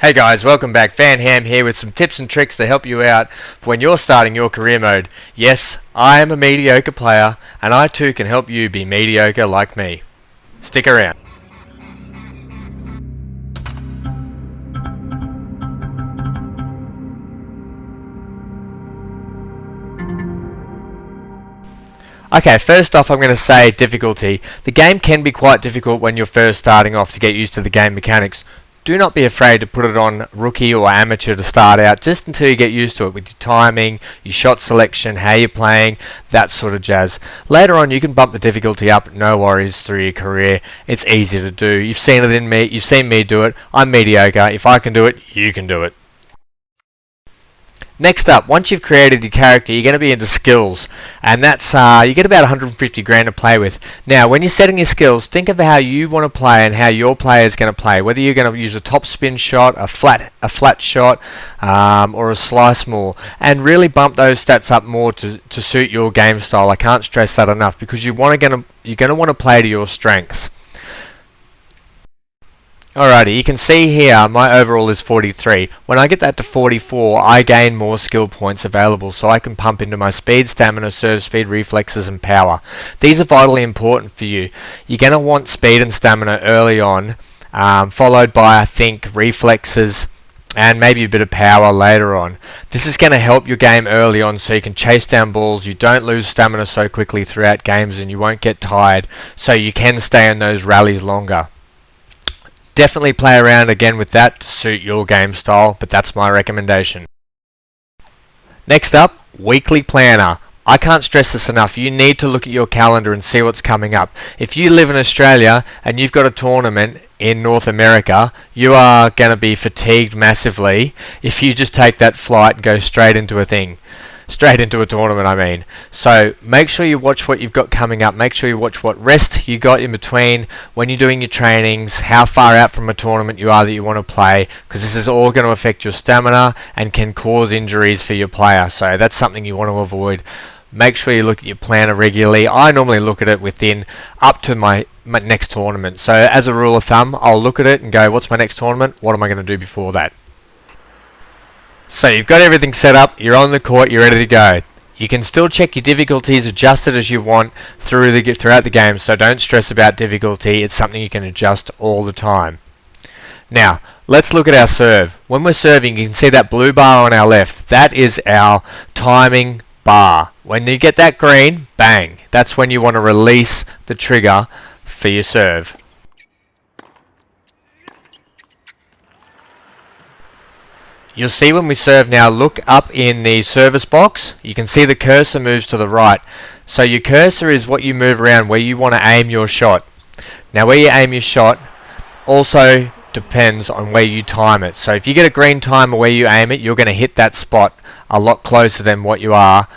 Hey guys, welcome back. Van Ham here with some tips and tricks to help you out for when you're starting your career mode. Yes, I am a mediocre player, and I too can help you be mediocre like me. Stick around. Okay, first off I'm going to say difficulty. The game can be quite difficult when you're first starting off to get used to the game mechanics. Do not be afraid to put it on rookie or amateur to start out, just until you get used to it with your timing, your shot selection, how you're playing, that sort of jazz. Later on you can bump the difficulty up, no worries, through your career. It's easy to do. You've seen it in me, you've seen me do it. I'm mediocre. If I can do it, you can do it. Next up, once you've created your character, you're going to be into skills, and that's you get about 150 grand to play with. Now, when you're setting your skills, think of how you want to play and how your player is going to play. Whether you're going to use a top spin shot, a flat shot, or a slice more, and really bump those stats up more to suit your game style. I can't stress that enough because you're going to want to play to your strengths. Alrighty, you can see here my overall is 43. When I get that to 44, I gain more skill points available, so I can pump into my speed, stamina, serve speed, reflexes and power. These are vitally important for you. You're going to want speed and stamina early on, followed by, I think, reflexes and maybe a bit of power later on. This is going to help your game early on so you can chase down balls, you don't lose stamina so quickly throughout games, and you won't get tired, so you can stay in those rallies longer. Definitely play around again with that to suit your game style, but that's my recommendation. Next up, weekly planner. I can't stress this enough. You need to look at your calendar and see what's coming up. If you live in Australia and you've got a tournament in North America, you are going to be fatigued massively if you just take that flight and go straight into a tournament, I mean. So make sure you watch what you've got coming up. Make sure you watch what rest you got in between when you're doing your trainings, how far out from a tournament you are that you want to play, because this is all going to affect your stamina and can cause injuries for your player. So that's something you want to avoid. Make sure you look at your planner regularly. I normally look at it within up to my next tournament. So as a rule of thumb, I'll look at it and go, what's my next tournament? What am I going to do before that? So you've got everything set up, you're on the court, you're ready to go. You can still check your difficulties, adjust it as you want throughout the game, so don't stress about difficulty. It's something you can adjust all the time. Now, let's look at our serve. When we're serving, you can see that blue bar on our left. That is our timing bar. When you get that green, bang, that's when you want to release the trigger for your serve. You'll see when we serve now, look up in the service box, you can see the cursor moves to the right. So your cursor is what you move around where you want to aim your shot. Now where you aim your shot also depends on where you time it. So if you get a green timer where you aim it, you're going to hit that spot a lot closer than what you are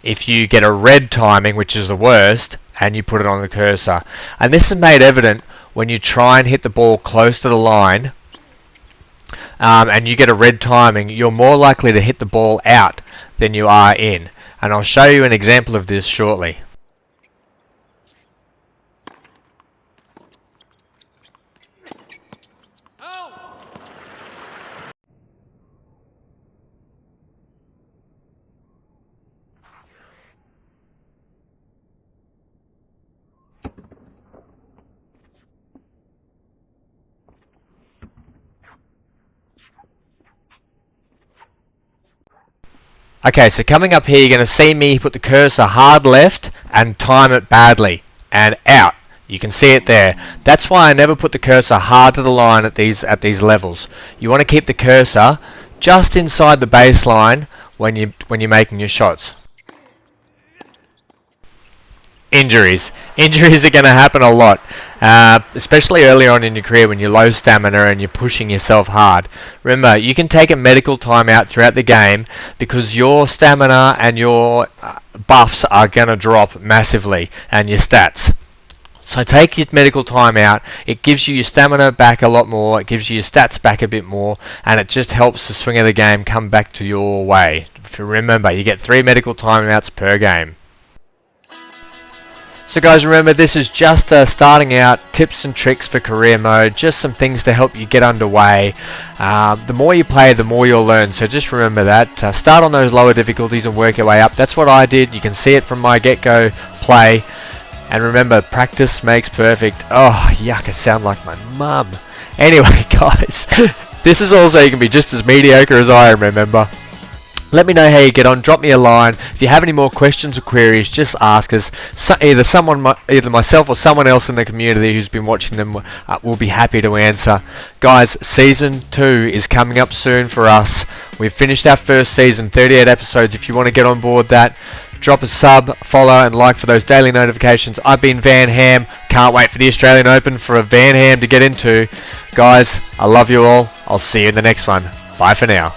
if you get a red timing, which is the worst, and you put it on the cursor. And this is made evident when you try and hit the ball close to the line, and you get a red timing, you're more likely to hit the ball out than you are in. And I'll show you an example of this shortly. Okay, so coming up here, you're going to see me put the cursor hard left and time it badly, and out. You can see it there. That's why I never put the cursor hard to the line at these levels. You want to keep the cursor just inside the baseline when you're making your shots. Injuries are going to happen a lot, especially early on in your career when you're low stamina and you're pushing yourself hard. Remember, you can take a medical timeout throughout the game because your stamina and your buffs are going to drop massively, and your stats. So take your medical timeout. It gives you your stamina back a lot more, it gives you your stats back a bit more, and it just helps the swing of the game come back to your way. If you remember, you get 3 medical timeouts per game. So guys, remember, this is just starting out tips and tricks for career mode, just some things to help you get underway. The more you play, the more you'll learn, so just remember that. Start on those lower difficulties and work your way up. That's what I did. You can see it from my get-go play. And remember, practice makes perfect. Oh, yuck, I sound like my mum. Anyway, guys, this is also, you can be just as mediocre as I am, remember. Let me know how you get on. Drop me a line. If you have any more questions or queries, just ask us. Either myself or someone else in the community who's been watching them will be happy to answer. Guys, Season 2 is coming up soon for us. We've finished our first season, 38 episodes. If you want to get on board that, drop a sub, follow, and like for those daily notifications. I've been Van Ham. Can't wait for the Australian Open for a Van Ham to get into. Guys, I love you all. I'll see you in the next one. Bye for now.